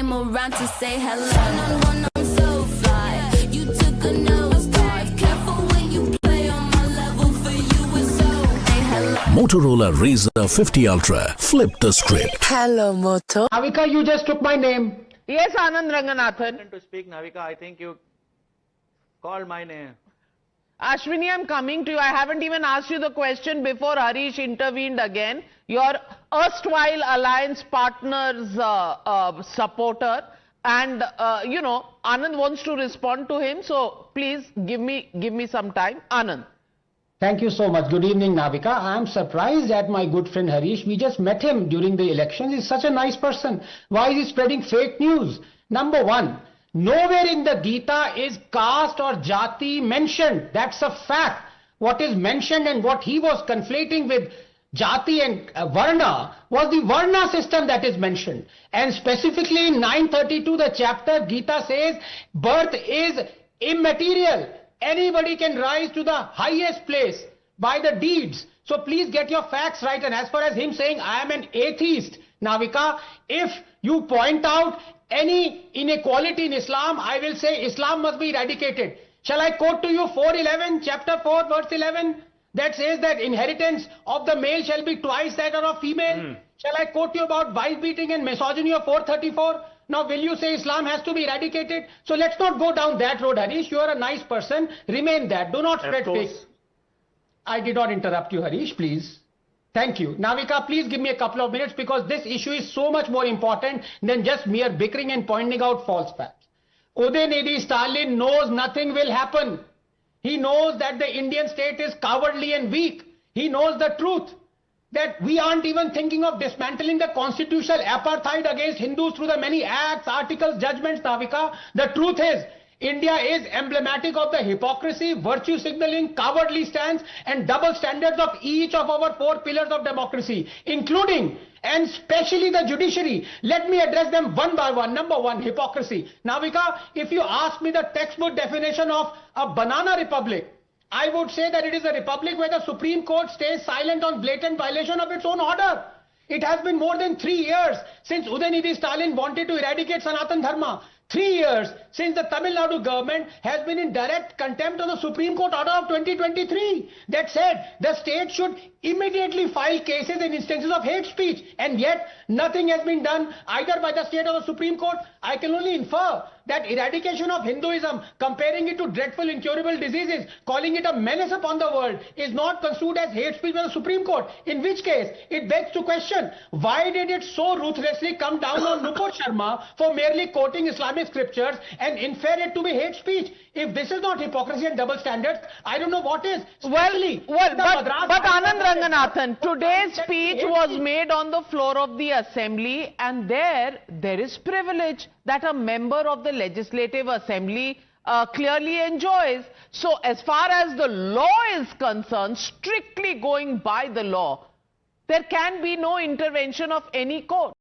came around to say hello. One, I'm so fly. You took a nosedive. Careful when you play on my level. For you it's so. Hey, hello. Motorola Razr 50 Ultra. Flip the script. Hello, Moto. Navika, you just took my name. Yes, Anand Ranganathan. To speak, Navika, I think you called my name. Ashwini, I'm coming to you. I haven't even asked you the question before Harish intervened again. Your erstwhile alliance partner's supporter, and Anand wants to respond to him. So please give me some time, Anand. Thank you so much. Good evening, Navika. I am surprised at my good friend Harish. We just met him during the elections. He's such a nice person. Why is he spreading fake news? Number one, nowhere in the Gita is caste or jati mentioned. That's a fact. What is mentioned and what he was conflating with jati and varna was the varna system that is mentioned. And specifically in 932, the chapter, Gita says birth is immaterial. Anybody can rise to the highest place by the deeds. So please get your facts right. And as far as him saying I am an atheist, Navika, if you point out any inequality in Islam, I will say Islam must be eradicated. Shall I quote to you 4:11, chapter 4, verse 11, that says that inheritance of the male shall be twice that of female? Shall I quote you about wife beating and misogyny of 434? Now will you say Islam has to be eradicated? So let's not go down that road, Harish. You are a nice person. Remain that. Do not spread fake. I did not interrupt you, Harish, please. Thank you. Navika, please give me a couple of minutes because this issue is so much more important than just mere bickering and pointing out false facts. Udhayanidhi Stalin knows nothing will happen. He knows that the Indian state is cowardly and weak. He knows the truth. That we aren't even thinking of dismantling the constitutional apartheid against Hindus through the many acts, articles, judgments, Navika. The truth is, India is emblematic of the hypocrisy, virtue signaling, cowardly stance and double standards of each of our four pillars of democracy, including and especially the judiciary. Let me address them one by one. Number one, hypocrisy. Navika, if you ask me the textbook definition of a banana republic, I would say that it is a republic where the Supreme Court stays silent on blatant violation of its own order. It has been more than 3 years since Udhayanidhi Stalin wanted to eradicate Sanatan Dharma. 3 years since the Tamil Nadu government has been in direct contempt of the Supreme Court order of 2023 that said the state should immediately file cases in instances of hate speech, and yet nothing has been done either by the state or the Supreme Court. I can only infer that eradication of Hinduism, comparing it to dreadful incurable diseases, calling it a menace upon the world, is not construed as hate speech by the Supreme Court. In which case, it begs to question, why did it so ruthlessly come down on Nupur Sharma for merely quoting Islamic scriptures and infer it to be hate speech? If this is not hypocrisy and double standards, I don't know what is. But Anand Ranganathan, today's speech was made on the floor of the assembly, and there is privilege that a member of the legislative assembly clearly enjoys. So as far as the law is concerned, strictly going by the law, there can be no intervention of any court.